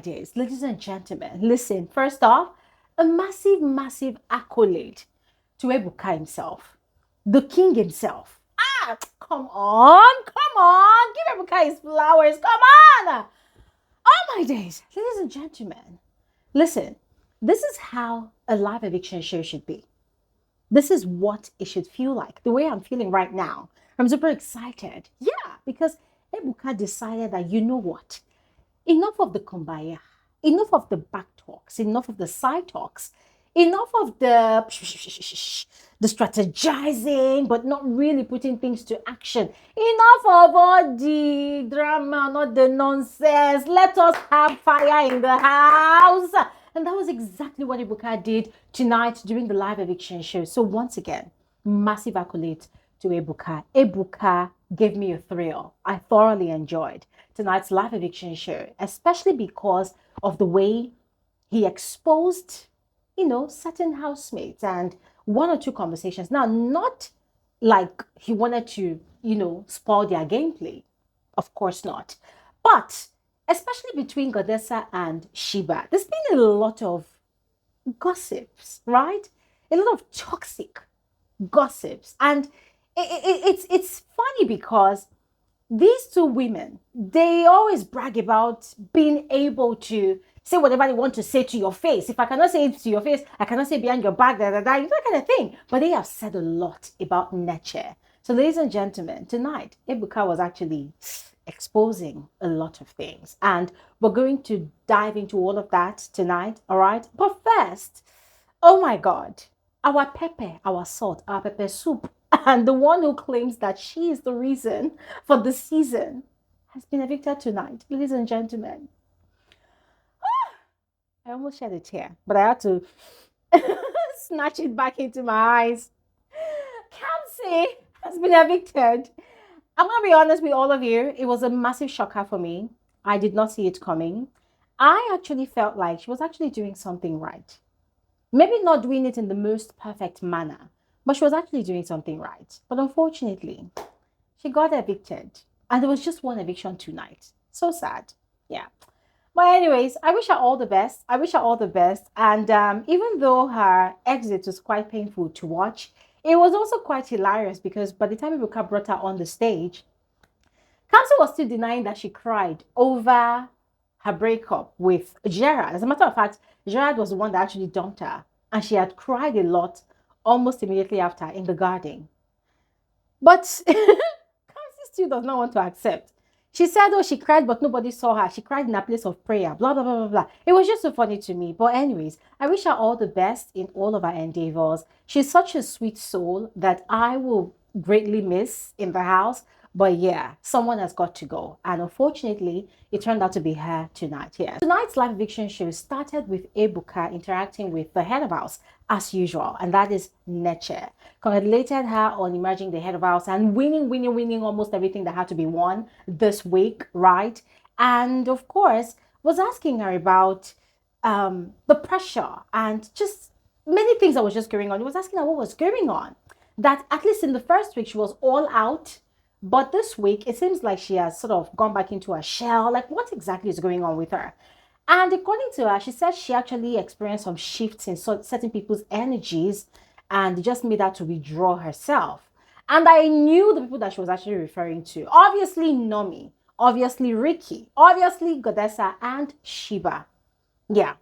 days, ladies and gentlemen, listen, first off, a massive, massive accolade to Ebuka himself, the king himself. Come on, give Ebuka his flowers, come on. Oh my days, ladies and gentlemen, listen, this is how a live eviction show should be. This is what it should feel like. The way I'm feeling right now, I'm super excited. Yeah, because Ebuka decided that, you know what? Enough of the kumbaya, enough of the back talks, enough of the side talks, enough of the strategizing, but not really putting things to action. Enough of all the drama, not the nonsense. Let us have fire in the house. And that was exactly what Ebuka did tonight during the live eviction show. So once again, massive accolade to Ebuka. Ebuka gave me a thrill. I thoroughly enjoyed tonight's live eviction show, especially because of the way he exposed, certain housemates and one or two conversations. Now, not like he wanted to, spoil their gameplay. Of course not. But especially between Goddessa and Sheba, there's been a lot of gossips, right? A lot of toxic gossips. And it's funny because these two women, they always brag about being able to say whatever they want to say to your face. If I cannot say it to your face, I cannot say behind your back, that kind of thing. But they have said a lot about nature. So ladies and gentlemen, tonight, Ebuka was actually exposing a lot of things. And we're going to dive into all of that tonight, all right? But first, oh my God, our pepper, our salt, our pepper soup, and the one who claims that she is the reason for the season has been evicted tonight. Ladies and gentlemen, I almost shed a tear, but I had to snatch it back into my eyes. KAMSY has been evicted. I'm going to be honest with all of you. It was a massive shocker for me. I did not see it coming. I actually felt like she was actually doing something right. Maybe not doing it in the most perfect manner, but she was actually doing something right. But unfortunately, she got evicted. And there was just one eviction tonight. So sad. Yeah. But anyways, I wish her all the best. I wish her all the best. And even though her exit was quite painful to watch, it was also quite hilarious because by the time Ibuka brought her on the stage, KAMSY was still denying that she cried over her breakup with Gerard. As a matter of fact, Gerard was the one that actually dumped her. And she had cried a lot almost immediately after in the garden. But KAMSY still does not want to accept. She said, oh, she cried, but nobody saw her. She cried in a place of prayer, blah, blah, blah, blah, blah. It was just so funny to me. But anyways, I wish her all the best in all of her endeavors. She's such a sweet soul that I will greatly miss in the house. But yeah, someone has got to go. And unfortunately, it turned out to be her tonight. Yeah. Tonight's live eviction show started with Ebuka interacting with the head of house as usual. And that is Nature. Congratulated her on emerging the head of house and winning almost everything that had to be won this week, right? And of course, was asking her about the pressure and just many things that was just going on. He was asking her what was going on. That at least in the first week, she was all out. But this week, it seems like she has sort of gone back into her shell. Like, what exactly is going on with her? And according to her, she said she actually experienced some shifts in certain people's energies and just made her to withdraw herself. And I knew the people that she was actually referring to. Obviously, Nomy. Obviously, Ricky. Obviously, Goddessa and Sheba. Yeah.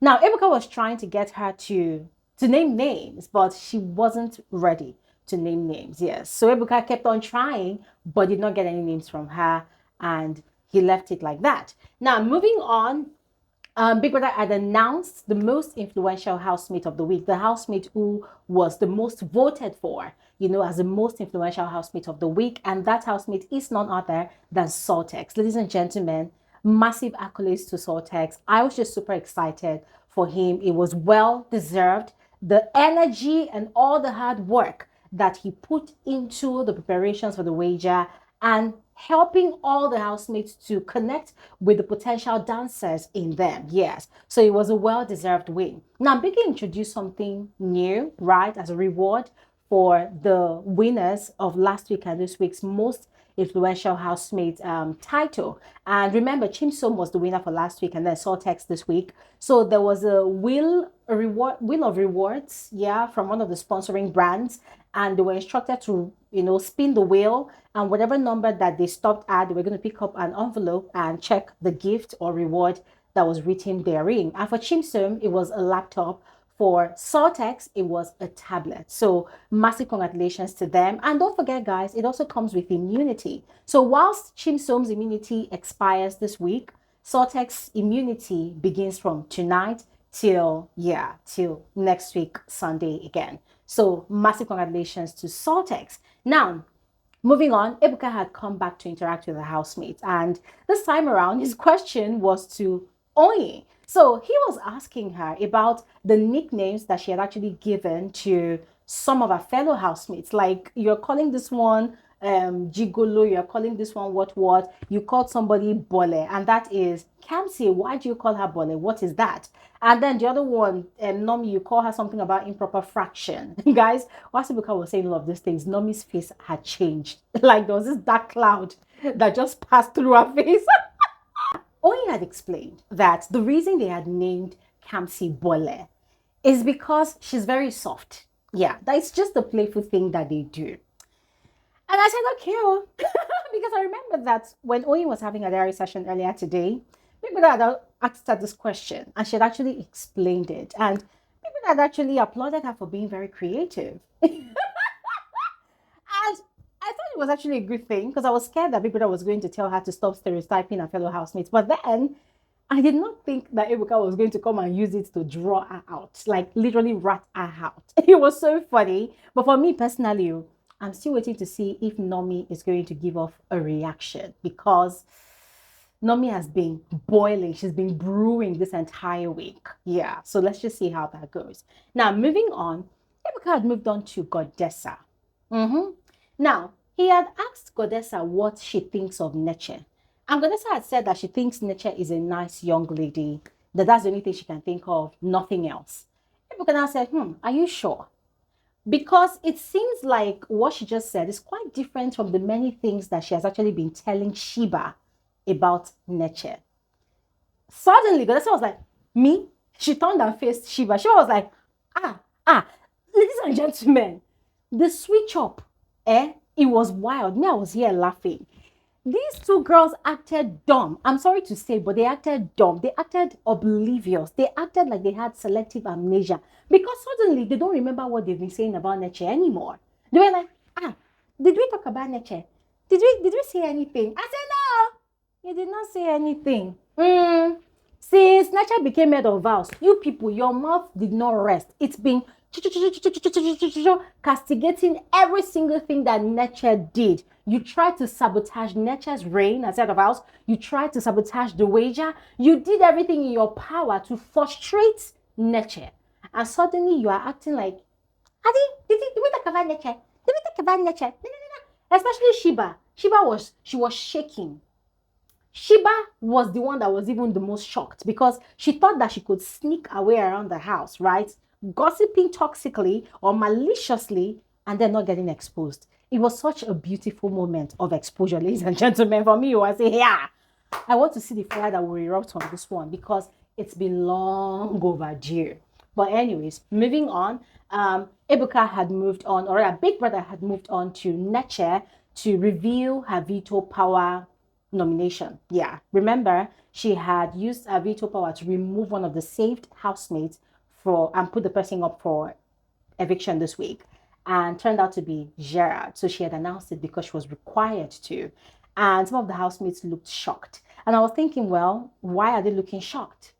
Now, Ebuka was trying to get her to name names, but she wasn't ready to name names. Yes. So Ebuka kept on trying, but did not get any names from her. And he left it like that. Now, moving on, Big Brother had announced the most influential housemate of the week, the housemate who was the most voted for, as the most influential housemate of the week. And that housemate is none other than Sultex. Ladies and gentlemen, massive accolades to Sultex. I was just super excited for him. It was well deserved. The energy and all the hard work that he put into the preparations for the wager and helping all the housemates to connect with the potential dancers in them. Yes. So it was a well-deserved win. Now, Biggie introduced something new, right, as a reward for the winners of last week and this week's most influential housemate title. And remember, Chimsom was the winner for last week, and then Sultex this week. So there was a wheel of rewards, yeah, from one of the sponsoring brands, and they were instructed to, spin the wheel, and whatever number that they stopped at, they were going to pick up an envelope and check the gift or reward that was written therein. And for Chimsom, it was a laptop. For Sultex, it was a tablet. So massive congratulations to them. And don't forget, guys, it also comes with immunity. So whilst Chimsom's immunity expires this week, Sultex immunity begins from tonight till next week, Sunday again. So massive congratulations to Sultex. Now, moving on, Ebuka had come back to interact with the housemates. And this time around, his question was to Oyi. So he was asking her about the nicknames that she had actually given to some of her fellow housemates. Like, you're calling this one Gigolo, you're calling this one what? You called somebody Bole, and that is Kamsi. Why do you call her Bole? What is that? And then the other one, Nomy, you call her something about improper fraction. Guys, whilst Ebuka was saying all of these things, Nomy's face had changed. Like, there was this dark cloud that just passed through her face. Oyi had explained that the reason they had named Kamsi Bole is because she's very soft. Yeah, that's just the playful thing that they do. And I said, okay, oh. Because I remember that when Oyi was having a diary session earlier today, people had asked her this question, and she had actually explained it. And people had actually applauded her for being very creative. And I thought it was actually a good thing, because I was scared that Big Brother was going to tell her to stop stereotyping her fellow housemates. But then I did not think that Ebuka was going to come and use it to draw her out, like literally rat her out. It was so funny. But for me personally, I'm still waiting to see if Nomy is going to give off a reaction, because Nomy has been boiling. She's been brewing this entire week. Yeah, so let's just see how that goes. Now, moving on, Ebuka had moved on to Goddessa. Now, he had asked Goddessa what she thinks of Neche. And Goddessa had said that she thinks Neche is a nice young lady, that's the only thing she can think of, nothing else. Ebuka now said, are you sure? Because it seems like what she just said is quite different from the many things that she has actually been telling Sheba about Neche. Suddenly, Goddessa was like, me? She turned and faced Sheba. Sheba was like, ladies and gentlemen, the switch up, it was wild. Me, I was here laughing. These two girls acted dumb. I'm sorry to say, but they acted dumb. They acted oblivious. They acted like they had selective amnesia, because suddenly they don't remember what they've been saying about Neche anymore. They were like, did we talk about Neche? Did we say anything? I said, no, you did not say anything. Since Neche became head of house, you people, your mouth did not rest. It's been castigating every single thing that Neche did. You tried to sabotage Neche's reign as head of house. You tried to sabotage the wager. You did everything in your power to frustrate Neche. And suddenly you are acting like, did we talk about Neche? Did we talk about Neche? No. Especially Sheba. She was shaking. Sheba was the one that was even the most shocked, because she thought that she could sneak her way around the house, right? Gossiping toxically or maliciously, and then not getting exposed. It was such a beautiful moment of exposure, ladies and gentlemen. For me, it was I want to see the fire that will erupt on this one, because it's been long overdue. But anyways, moving on, Ebuka had moved on, or a Big Brother had moved on to Neche to reveal her veto power nomination. Yeah, remember, she had used her veto power to remove one of the saved housemates and put the person up for eviction this week, and turned out to be Gerard. So she had announced it because she was required to, and some of the housemates looked shocked. And I was thinking, well, why are they looking shocked?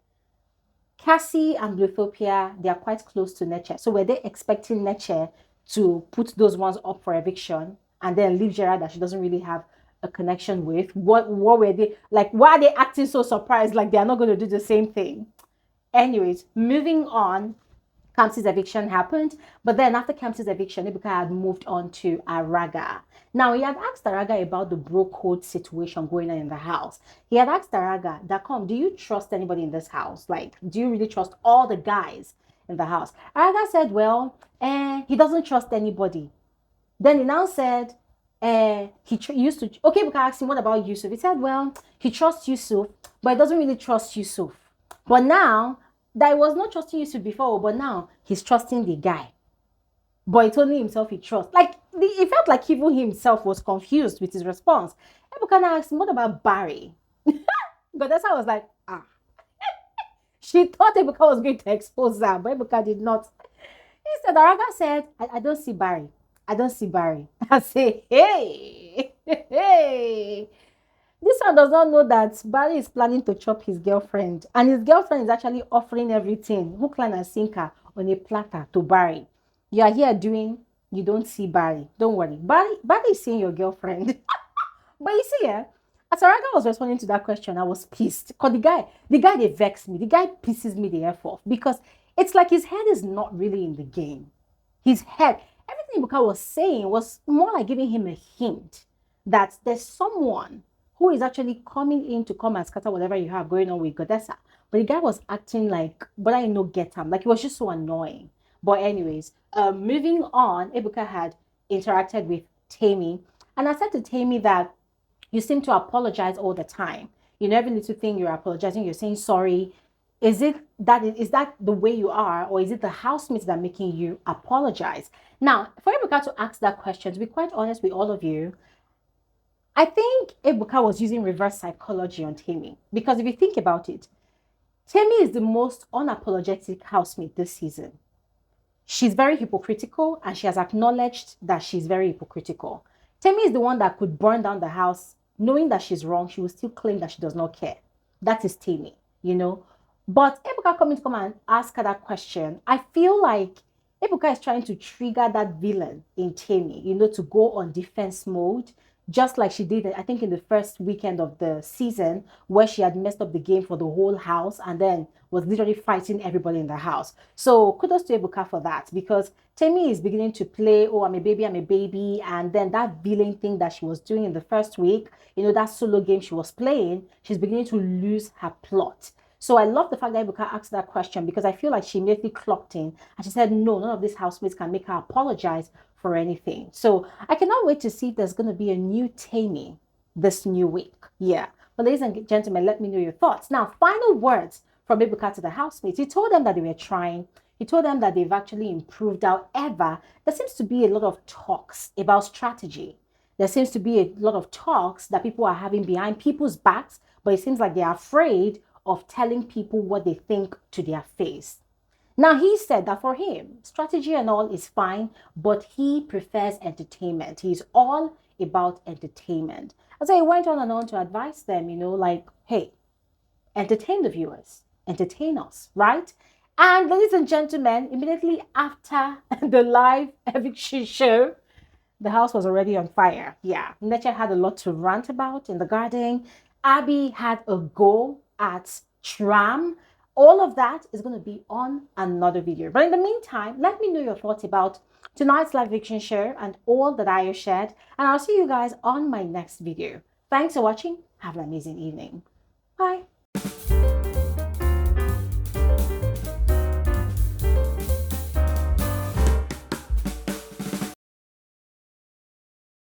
Cassie and Bluethopia, they are quite close to Neche. So were they expecting Neche to put those ones up for eviction and then leave Gerard that she doesn't really have a connection with? What were they like? Why are they acting so surprised, like they are not going to do the same thing? Anyways, moving on, KAMSY's eviction happened. But then after KAMSY's eviction, Ebuka had moved on to Araga. Now, he had asked Araga about the bro code situation going on in the house. He had asked Araga, do you trust anybody in this house? Like, do you really trust all the guys in the house? Araga said, well, he doesn't trust anybody. Then he now said, used to, okay, Ebuka asked him, what about Yusuf? He said, well, he trusts Yusuf, but he doesn't really trust Yusuf. But now, that he was not trusting Yusuf before, but now he's trusting the guy. But it's only himself he trusts. Like, it felt like even himself was confused with his response. Ebuka now asked him, what about Barry? But that's how I was like, ah. She thought Ebuka was going to expose her, but Ebuka did not. Instead, Araga said, I don't see Barry. I don't see Barry. I say, hey, hey. This one does not know that Barry is planning to chop his girlfriend. And his girlfriend is actually offering everything, hook, line, and sinker, on a platter to Barry. You are here doing, you don't see Barry. Don't worry. Barry is seeing your girlfriend. But you see, yeah, as Araga was responding to that question, I was pissed. Because the guy, they vex me. The guy pisses me the F off. Because it's like his head is not really in the game. His head, everything Ebuka was saying was more like giving him a hint that there's someone who is actually coming in to come and scatter whatever you have going on with Godessa. But the guy was acting like, but I know get him. Like, it was just so annoying. But anyways, moving on, Ebuka had interacted with Tammy. And I said to Tammy that you seem to apologize all the time. You know, every little thing you're apologizing, you're saying sorry. Is that the way you are, or is it the housemates that are making you apologize? Now, for Ebuka to ask that question, to be quite honest with all of you, I think Ebuka was using reverse psychology on Tammy. Because if you think about it, Tammy is the most unapologetic housemate this season. She's very hypocritical, and she has acknowledged that she's very hypocritical. Tammy is the one that could burn down the house, knowing that she's wrong. She will still claim that she does not care. That is Tammy, you know. But Ebuka coming to come and ask her that question, I feel like Ebuka is trying to trigger that villain in Tammy, you know, to go on defense mode, just like she did, I think, in the first weekend of the season, where she had messed up the game for the whole house and then was literally fighting everybody in the house. So kudos to Ebuka for that, because Tammy is beginning to play, oh, I'm a baby, and then that villain thing that she was doing in the first week, you know, that solo game she was playing, she's beginning to lose her plot. So I love the fact that Ebuka asked that question, because I feel like she immediately clocked in and she said, no, none of these housemates can make her apologize for anything. So I cannot wait to see if there's going to be a new Tammy this new week. Yeah. But ladies and gentlemen, let me know your thoughts. Now, final words from Ebuka to the housemates. He told them that they were trying. He told them that they've actually improved. However, there seems to be a lot of talks about strategy. There seems to be a lot of talks that people are having behind people's backs, but it seems like they're afraid of telling people what they think to their face. Now, he said that for him, strategy and all is fine, but he prefers entertainment. He's all about entertainment. And so he went on and on to advise them, you know, like, hey, entertain the viewers, entertain us, right? And ladies and gentlemen, immediately after the live eviction show, the house was already on fire. Yeah, Nature had a lot to rant about in the garden. Abby had a go at Tram. All of that is going to be on another video. But in the meantime, let me know your thoughts about tonight's live eviction show and all that I have shared. And I'll see you guys on my next video. Thanks for watching. Have an amazing evening. Bye.